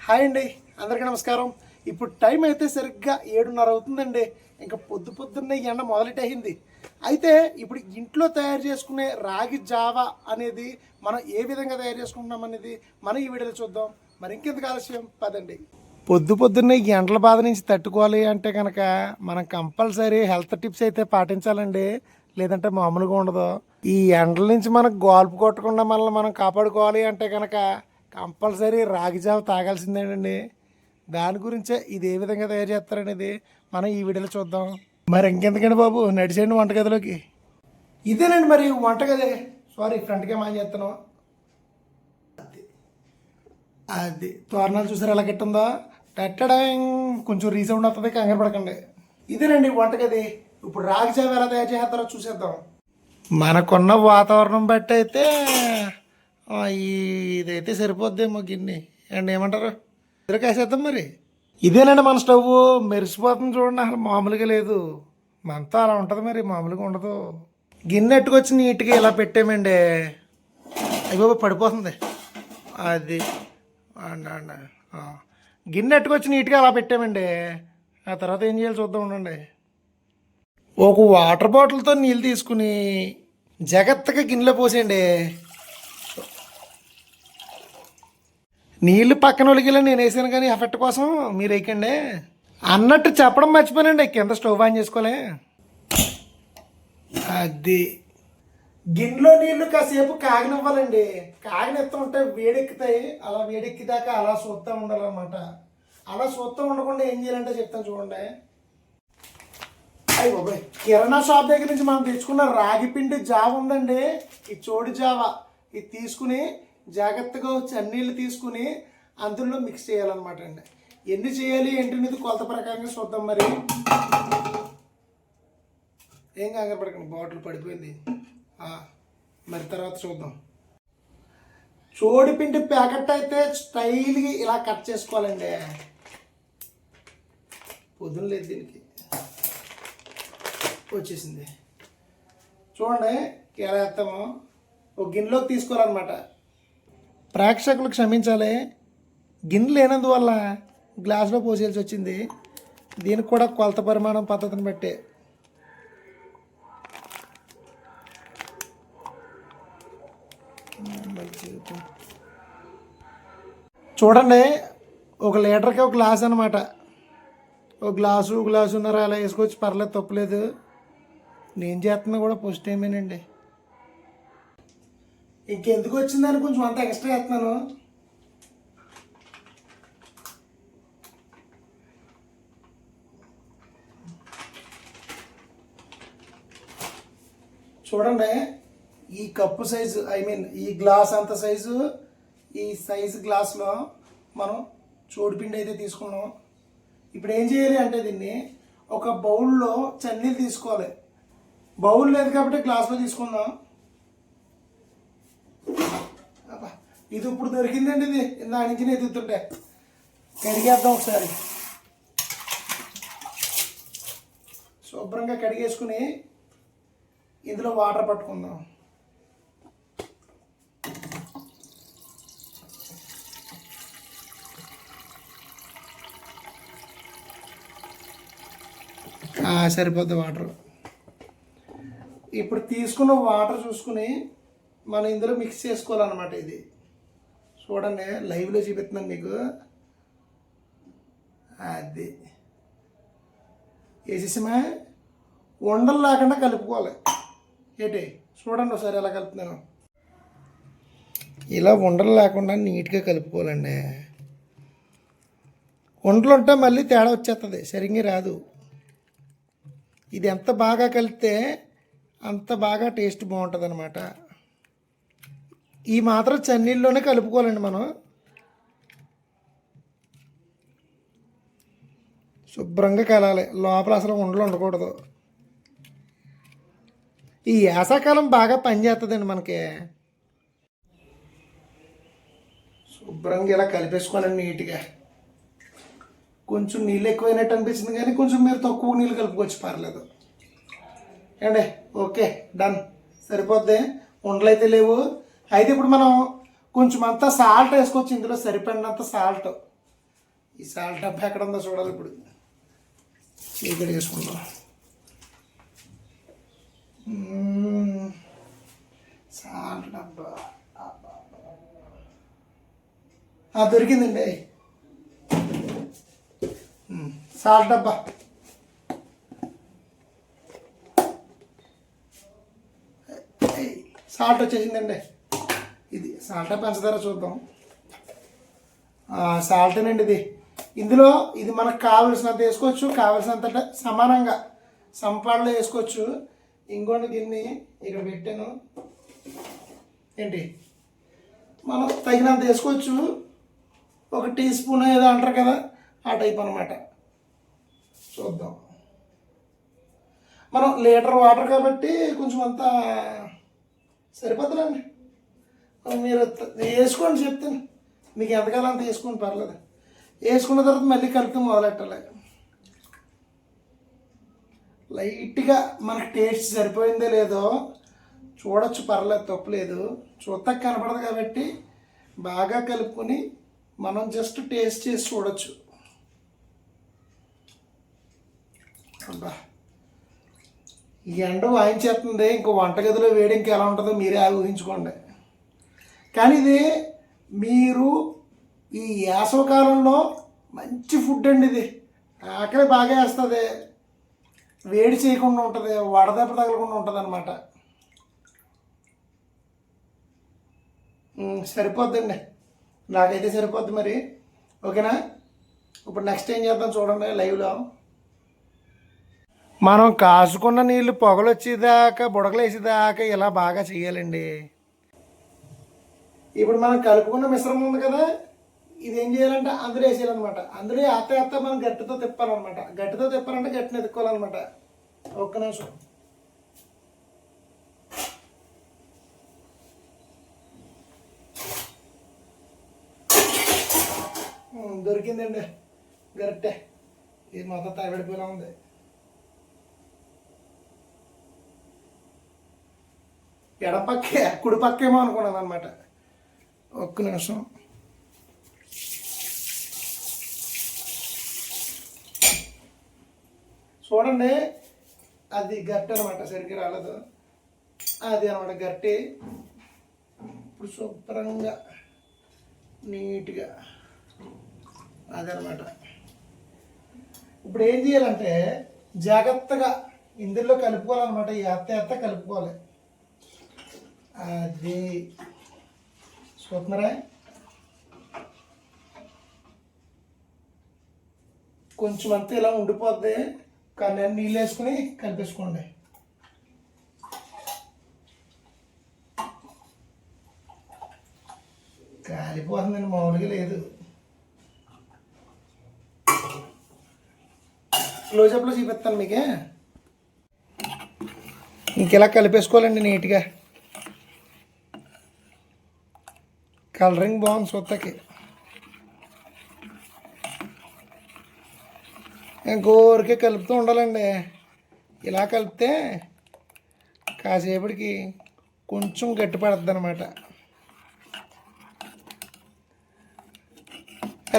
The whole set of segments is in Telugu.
హాయ్ అండి, అందరికీ నమస్కారం. ఇప్పుడు టైం అయితే సరిగ్గా 7:30 అవుతుందండి. ఇంకా పొద్దున్నే ఎండ మొదలెట్టయింది. అయితే ఇప్పుడు ఇంట్లో తయారు చేసుకునే రాగి జావా అనేది మనం ఏ విధంగా తయారు చేసుకుంటున్నాం అనేది మనం ఈ వీడియోలో చూద్దాం. మరి ఇంకెందుకు ఆలస్యం, పదండి. పొద్దున్నే ఎండల బాధ నుంచి తట్టుకోవాలి అంటే కనుక మనం కంపల్సరీ హెల్త్ టిప్స్ అయితే పాటించాలండి. లేదంటే మామూలుగా ఉండదు. ఈ ఎండల నుంచి మనకు గోల్పు కొట్టకుండా మనల్ని మనం కాపాడుకోవాలి అంటే కనుక కంపల్సరీ రాగి జావ తాగాల్సిందేనండి. దాని గురించే ఇది ఏ విధంగా తయారు చేస్తారనేది మనం ఈ వీడియోలో చూద్దాం. మరి ఇంకెందుకండి బాబు, నడిచేయండి వంటగదిలోకి. ఇదేనండి మరి వంటగది. సారీ, ఫ్రంట్గా మాన్ చేస్తాను. అది తోరణాలు చూసారు ఎలా కట్టుందో, టట్టడా కొంచెం రీసౌండ్ వస్తుంది, కంగారు పడకండి. ఇదేనండి వంటగది. ఇప్పుడు రాగి జావ ఎలా తయారు చేస్తారో చూసేద్దాం. మనకున్న వాతావరణం బట్టి అయితే ఇదైతే సరిపోద్దేమో గిన్నె అండ్ ఏమంటారు, కాసేద్దాం మరి. ఇదేనండి మన స్టవ్. మెరిసిపోతుంది చూడండి, అసలు మామూలుగా లేదు. మనతో అలా ఉంటుంది మరి, మామూలుగా ఉండదు. గిన్నె ఎట్టుకొచ్చి నీట్గా ఇలా పెట్టామండి. అయ్యో పడిపోతుంది. అది అండి గిన్నె ఎట్టుకొచ్చి నీట్గా అలా పెట్టామండి. ఆ తర్వాత ఏం చేయాలి చూద్దాం ఉండండి. ఒక వాటర్ బాటిల్తో నీళ్ళు తీసుకుని జాగ్రత్తగా గిన్నెలో పోసేయండి. నీళ్ళు పక్కన ఒలిగిలా నేను వేసాను, కానీ ఎఫెక్ట్ కోసం మీరు వేయకండి. అన్నట్టు చెప్పడం మర్చిపోయానండి, కింద స్టవ్ ఆన్ చేసుకోలే. అది గిన్నెలో నీళ్లు కాసేపు కాగనివ్వాలండి. కాగనెత్త ఉంటే వేడెక్కుతాయి. అలా వేడెక్కిదాకా అలా చూస్తూ ఉండాలన్నమాట. అలా చూస్తూ ఉండకుండా ఏం చేయాలంటే చెప్తాను చూడండి. అయ్యి బాబాయ్, కిరాణా షాప్ దగ్గర నుంచి మనం తెచ్చుకున్న రాగి పిండి జావ ఉందండి, ఈ చోడి జావ. ఇది తీసుకుని జాగ్రత్తగా చన్నీళ్ళు తీసుకుని అందులో మిక్స్ చేయాలన్నమాట అండి. ఎన్ని చేయాలి ఏంటనేది కొలత ప్రకారంగా చూద్దాం. మరి ఏం కంగారు పడకండి, బాటిల్ పడిపోయింది. మరి తర్వాత చూద్దాం. చోడిపిండి ప్యాకెట్ అయితే స్టైల్గా ఇలా కట్ చేసుకోవాలండి. పొద్దున లేదు దీనికి, వచ్చేసింది చూడండి. ఎలా వేస్తామో ఒక గిన్నెలోకి తీసుకోవాలన్నమాట. ప్రేక్షకులు క్షమించాలి, గిన్నె లేనందువల్ల గ్లాసులో పోసేయాల్సి వచ్చింది. దీనికి కూడా కొలత పరిమాణం పద్ధతిని బట్టి. చూడండి, 1 లీటర్కి 1 గ్లాస్ అనమాట. ఒక గ్లాసున్నర అలా వేసుకోవచ్చు, పర్లేదు, తప్పలేదు. నేను చేస్తున్నా కూడా ఫస్ట్ టైమేనండి. ఇంకెందుకు వచ్చిందని కొంచెం అంత ఎక్స్ట్రా వేస్తున్నాను. చూడండి, ఈ కప్పు సైజు, ఈ గ్లాస్ అంత సైజు, ఈ సైజు గ్లాస్లో మనం చోడిపిండి అయితే తీసుకున్నాం. ఇప్పుడు ఏం చేయాలి అంటే దీన్ని ఒక బౌల్లో చన్నీళ్ళు తీసుకోవాలి. బౌల్ లేదు కాబట్టి గ్లాస్లో తీసుకుందాం. ఇది ఇప్పుడు దొరికిందండి. ఇది దాని నుంచి ఎదుగుతుంటే కడిగేద్దాం ఒకసారి. శుభ్రంగా కడిగేసుకుని ఇందులో వాటర్ పట్టుకుందాం. సరిపోద్ది వాటర్. ఇప్పుడు తీసుకున్న వాటర్ చూసుకుని మనం ఇందులో మిక్స్ చేసుకోవాలన్నమాట. ఇది చూడండి, లైవ్లో చూపిస్తున్నాను మీకు. అది వేసేసామా, ఉండలు లేకుండా కలుపుకోవాలి. ఏంటి చూడండి ఒకసారి ఎలా కలుపుతున్నాను. ఇలా ఉండలు లేకుండా నీట్గా కలుపుకోవాలండి. ఉండలు ఉంటే మళ్ళీ తేడా వచ్చేస్తుంది, సరిగ్గా రాదు. ఇది ఎంత బాగా కలిపితే అంత బాగా టేస్ట్ బాగుంటుంది అన్నమాట. ఈ మాత్రం చన్నీళ్ళలోనే కలుపుకోవాలండి మనం. శుభ్రంగా కలాలి, లోపల అసలు ఉండలు ఉండకూడదు. ఈ వేసవకాలం బాగా పనిచేస్తుందండి మనకి. శుభ్రంగా ఇలా కలిపేసుకోవాలండి నీట్గా. కొంచెం నీళ్ళు ఎక్కువైనట్టు అనిపించింది, కానీ కొంచెం మీరు తక్కువ నీళ్ళు కలుపుకోవచ్చు, పర్లేదు అండి. ఓకే, డన్, సరిపోద్ది. ఉండలైతే లేవు. అయితే ఇప్పుడు మనం కొంచెం అంతా సాల్ట్ వేసుకోవచ్చు ఇందులో, సరిపడినంత సాల్ట్. ఈ సాల్ట్ డబ్బా ఎక్కడ ఉందో చూడాలి ఇప్పుడు. చీకటి వేసుకుందాం. సాల్ట్ డబ్బా దొరికిందండి. సాల్ట్ డబ్బా సాల్ట్ వచ్చేసిందండి. ఇది సాల్ట్ పంచదార చూద్దాం. సాల్టేనండి ఇది. ఇందులో ఇది మనకు కావలసినంత వేసుకోవచ్చు, కావలసినంత సమానంగా సంపాడలో వేసుకోవచ్చు. ఇంకోటి దీన్ని ఇక్కడ పెట్టాను ఏంటి, మనం తగినంత వేసుకోవచ్చు. 1 టీ స్పూన్ ఏదో అంటారు కదా, ఆ టైప్ అనమాట. చూద్దాం. మనం లీటర్ వాటర్ కాబట్టి కొంచెం అంతా సరిపోతుందండి. మీరు వేసుకోండి, చెప్తాను మీకు ఎంతకాలం అంత వేసుకోండి, పర్లేదు. వేసుకున్న తర్వాత మళ్ళీ కలిపి మొదలెట్టాలి. లైట్గా మనకు టేస్ట్ సరిపోయిందో లేదో చూడొచ్చు, పర్లేదు, తప్పులేదు. చూస్తాక కనపడదు కాబట్టి బాగా కలుపుకొని మనం జస్ట్ టేస్ట్ చేసి చూడొచ్చు. అబ్బా, ఈ ఎండ వాయించేస్తుంది. ఇంకో వంటగదిలో వేడి ఇంకా ఎలా ఉంటుందో మీరే ఊహించుకోండి. కానీ ఇది మీరు ఈ వేసవకాలంలో మంచి ఫుడ్ అండి. ఇది ఆకలి బాగా వేస్తుంది, వేడి చేయకుండా ఉంటుంది, వడదెబ్బ తగలకుండా ఉంటుంది అనమాట. సరిపోద్దండి, నాకైతే సరిపోద్ది. మరి ఓకేనా? ఇప్పుడు నెక్స్ట్ ఏం చేద్దాం చూడండి లైవ్లో. మనం కాసుకున్న నీళ్ళు పొగలు వచ్చేదాకా, బుడగలు వేసేదాకా ఇలా బాగా చేయాలండి. ఇప్పుడు మనం కలుపుకున్న మిశ్రమం ఉంది కదా, ఇది ఏం చేయాలంటే అందులో వేసేయాలన్నమాట. అందులో వేస్తే మనం గట్టితో తిప్పాలన్నమాట. గట్టితో తిప్పాలంటే గట్టిని ఎత్తుకోవాలన్నమాట. ఒక్క నిమిషం. దొరికిందండి గరిటె. ఇది మొత్తం తగడిపోయినా ఉంది. ఎడపక్కే కుడిపక్కేమో అనుకున్నాను అనమాట. ఒక్క నిమిషం. చూడండి, అది గట్టి అనమాట, సరిగ్గా రాలేదు. అది అనమాట గట్టి. ఇప్పుడు శుభ్రంగా నీట్గా అదనమాట. ఇప్పుడు ఏం చేయాలంటే జాగ్రత్తగా ఇందులో కలుపుకోవాలన్నమాట. ఈ ఎత్త కలుపుకోవాలి. అది చూస్తున్నారా, కొంచెం అంతా ఇలా ఉండిపోద్ది. కానీ నీళ్ళు వేసుకుని కలిపేసుకోండి. కాలిపోతుందండి, మామూలుగా లేదు. క్లోజప్లో చూపిస్తాను మీకే. ఇంకెలా కలిపేసుకోవాలండి నీట్గా. కలరింగ్ బాగుంది సొత్తకి. ఇంకోరికే కలుపుతూ ఉండాలండి. ఇలా కలిపితే కాసేపటికి కొంచెం గట్టి పడుతుంది అనమాట.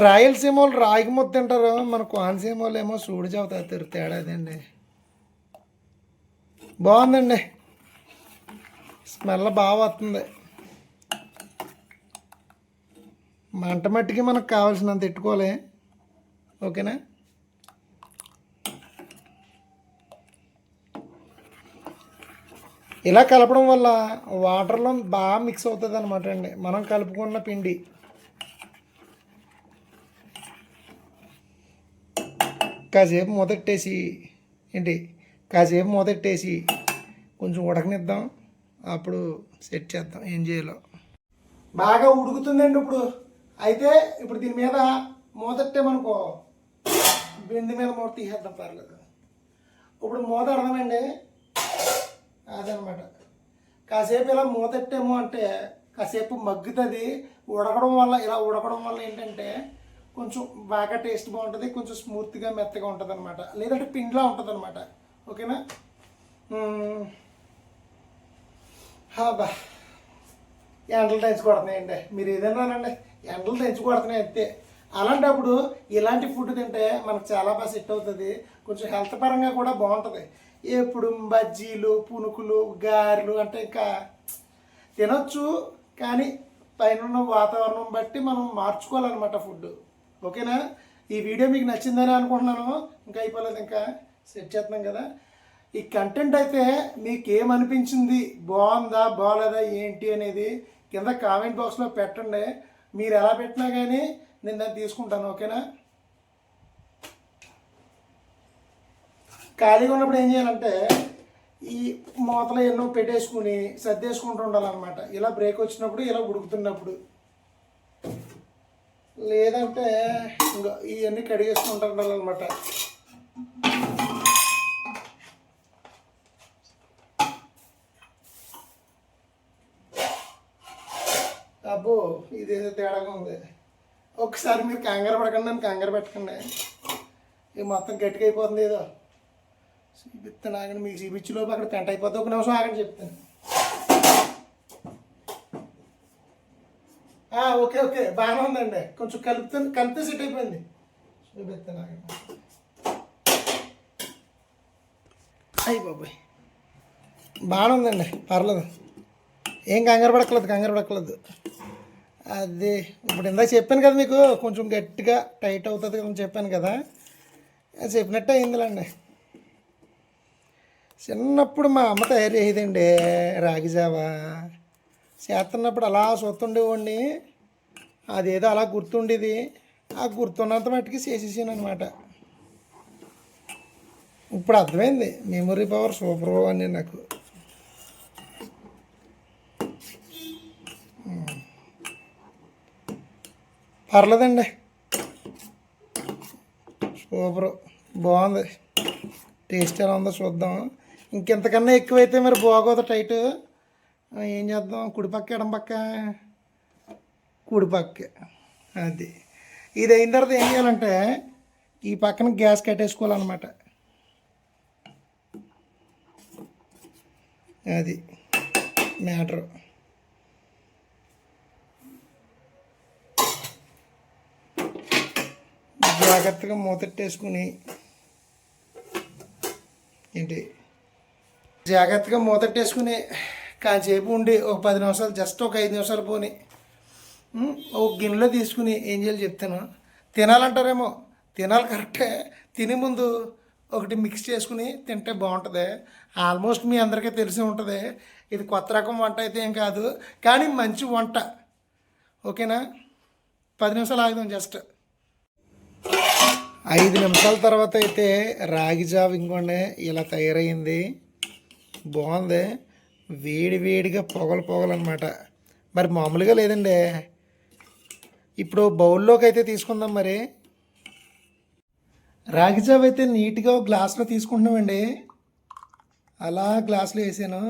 రాయలసీమ వాళ్ళు రాగి ముద్ద తింటారు, మన కోనసీమ వాళ్ళు ఏమో సూడి చదువుతారు. తేడా అదండి. బాగుందండి, స్మెల్ బాగా వస్తుంది. మంట మట్టికి మనకు కావాల్సినంత పెట్టుకోవాలి. ఓకేనా? ఇలా కలపడం వల్ల వాటర్లో బాగా మిక్స్ అవుతుంది అనమాట అండి మనం కలుపుకున్న పిండి. కాసేపు మూతెట్టేసి కాసేపు మూతెట్టేసి కొంచెం ఉడకనిద్దాం. అప్పుడు సెట్ చేద్దాం ఏం చేయాలో. బాగా ఉడుకుతుందండి ఇప్పుడు. అయితే ఇప్పుడు దీని మీద మూతెట్టేమనుకో, బింది మీద మూత తీసేద్దాం, పర్లేదు. ఇప్పుడు మూత అడదామండి, అదనమాట. కాసేపు ఇలా మూతెట్టాము అంటే కాసేపు మగ్గుతుంది. ఇలా ఉడకడం వల్ల ఏంటంటే కొంచెం బాగా టేస్ట్ బాగుంటుంది, కొంచెం స్మూత్గా మెత్తగా ఉంటుంది అనమాట. లేదంటే పిండిలా ఉంటుంది అనమాట. ఓకేనా? బా, ఎండలు తెంచి కొడుతున్నాయండి. మీరు ఏదన్నానండి, ఎండలు తెంచి కొడుతున్నాయి అంతే. అలాంటప్పుడు ఇలాంటి ఫుడ్ తింటే మనకు చాలా బాగా సెట్ అవుతుంది, కొంచెం హెల్త్ పరంగా కూడా బాగుంటుంది. ఎప్పుడు బజ్జీలు పునుకులు గారెలు అంటే ఇంకా తినొచ్చు, కానీ పైన వాతావరణం బట్టి మనం మార్చుకోవాలన్నమాట ఫుడ్. ఓకేనా? ఈ వీడియో మీకు నచ్చిందని అనుకుంటున్నాను. ఇంకా అయిపోలేదు, ఇంకా సెట్ చేస్తున్నాం కదా. ఈ కంటెంట్ అయితే మీకు ఏమనిపించింది, బాగుందా బాగోలేదా ఏంటి అనేది కింద కామెంట్ బాక్స్లో పెట్టండి. మీరు ఎలా పెట్టినా కానీ నేను దాన్ని తీసుకుంటాను. ఓకేనా? ఖాళీగా ఉన్నప్పుడు ఏం చేయాలంటే ఈ మూతలో ఎన్నో పెట్టేసుకుని సర్దేసుకుంటూ ఉండాలన్నమాట. ఇలా బ్రేక్ వచ్చినప్పుడు, ఇలా ఉడుకుతున్నప్పుడు, లేదంటే ఇంకా ఇవన్నీ కడిగేసుకుంటూ ఉండాలన్నమాట. అబ్బో ఇదేదో తేడాగా ఉంది. ఒకసారి మీరు కంగారు పడకండి, నన్ను కంగారు పెట్టకండి. ఇది మొత్తం గట్టిగా అయిపోతుంది. ఏదో చూపిస్తాను ఆగండి, మీకు చూపించులోపు అక్కడ పెంట అయిపోతుంది. ఒక నిమిషం ఆగండి చెప్తాను. ఓకే ఓకే బాగానే ఉందండి. కొంచెం కలిపితే సెట్ అయిపోయింది. చూపిస్తాను ఆగండి. అయ్యి బాబాయ్ బాగానే ఉందండి, పర్లేదు. ఏం కంగారు పడక్కలేదు. అది ఇప్పుడు ఇందాక చెప్పాను కదా మీకు, కొంచెం గట్టిగా టైట్ అవుతుంది కదా చెప్పాను కదా, చెప్పినట్టే అయిందిలేండి. చిన్నప్పుడు మా అమ్మ తయారు చేసేదండి రాగి జావా. చేస్తున్నప్పుడు అలా చూస్తుండేవాడిని, అదేదో అలా గుర్తుండేది. ఆ గుర్తున్నంత మట్టుకి చేసేసాను అనమాట. ఇప్పుడు అర్థమైంది, మెమొరీ పవర్ సూపర్ అని నాకు. పర్లేదండి, సూపరు, బాగుంది. టేస్ట్ ఎలా ఉందో చూద్దాం. ఇంకెంతకన్నా ఎక్కువైతే మరి బాగోదు టైట్. ఏం చేద్దాం, కుడిపక్క ఎడంపక్క, కుడిపక్క. అది ఇది అయిన తర్వాత ఏం చేయాలంటే ఈ పక్కన గ్యాస్ కట్టేసుకోవాలన్నమాట. అది మ్యాటరు. జాగ్రత్తగా మూతెట్టేసుకుని జాగ్రత్తగా మూతెట్టేసుకుని కాసేపు ఉండి ఒక 10 నిమిషాలు, జస్ట్ ఒక 5 నిమిషాలు పోని ఒక గిన్నెలో తీసుకుని ఏం చేయాలి చెప్తాను. తినాలంటారేమో, తినాలి కరెక్టే. తినే ముందు ఒకటి మిక్స్ చేసుకుని తింటే బాగుంటుంది. ఆల్మోస్ట్ మీ అందరికీ తెలిసి ఉంటుంది. ఇది కొత్త రకం వంట అయితే ఏం కాదు, కానీ మంచి వంట. ఓకేనా? 10 నిమిషాలు ఆగుదాం. జస్ట్ 5 నిమిషాల తర్వాత అయితే రాగి జావ ఇంకోండి ఇలా తయారైంది. బాగుంది, వేడిగా పొగలన్నమాట. మరి మామూలుగా లేదండి. ఇప్పుడు బౌల్లోకి అయితే తీసుకుందాం. మరి రాగి జావ అయితే నీట్గా ఒక గ్లాస్లో తీసుకుంటున్నామండి. అలా గ్లాసులో వేసాను.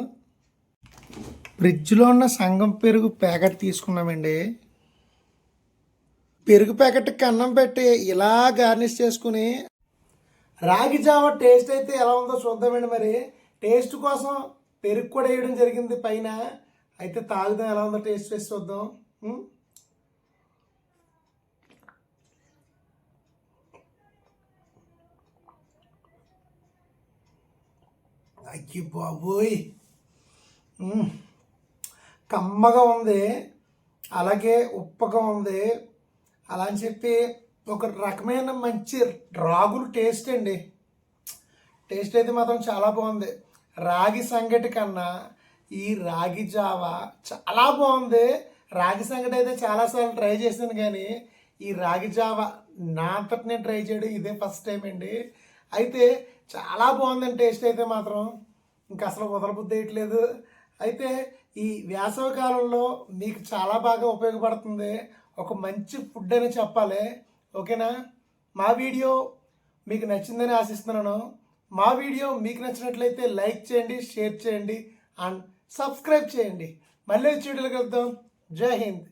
ఫ్రిడ్జ్లో ఉన్న సంగం పెరుగు ప్యాకెట్ తీసుకున్నామండి. పెరుగు ప్యాకెట్కి అన్నం పెట్టి ఇలా గార్నిష్ చేసుకుని రాగి జావ టేస్ట్ అయితే ఎలా ఉందో చూద్దామండి. మరి టేస్ట్ కోసం పెరుగు కూడా వేయడం జరిగింది పైన. అయితే తాగుదాం, ఎలా ఉందో టేస్ట్ చేసి చూద్దాం. అయ్యి బాబోయ్, కమ్మగా ఉంది, అలాగే ఉప్పగా ఉంది. అలా అని చెప్పి ఒక రకమైన మంచి రాగులు టేస్ట్ అండి. టేస్ట్ అయితే మాత్రం చాలా బాగుంది. రాగి సంగటి కన్నా ఈ రాగి జావ చాలా బాగుంది. రాగి సంగటి అయితే చాలాసార్లు ట్రై చేశాను, కానీ ఈ రాగి జావ నా అంతటి నేను ట్రై చేయడం ఇదే ఫస్ట్ టైం అండి. అయితే చాలా బాగుందండి టేస్ట్ అయితే మాత్రం. ఇంకా అసలు వదలబుద్ధి వేయట్లేదు. అయితే ఈ వేసవి కాలంలో మీకు చాలా బాగా ఉపయోగపడుతుంది. ఒక మంచి ఫుడ్ అని చెప్పాలి. ఓకేనా? మా వీడియో మీకు నచ్చిందని ఆశిస్తున్నాను. మా వీడియో మీకు నచ్చినట్లయితే లైక్ చేయండి, షేర్ చేయండి అండ్ సబ్స్క్రైబ్ చేయండి. మళ్ళీ వీడియోలో కలుద్దాం. జై హింద్.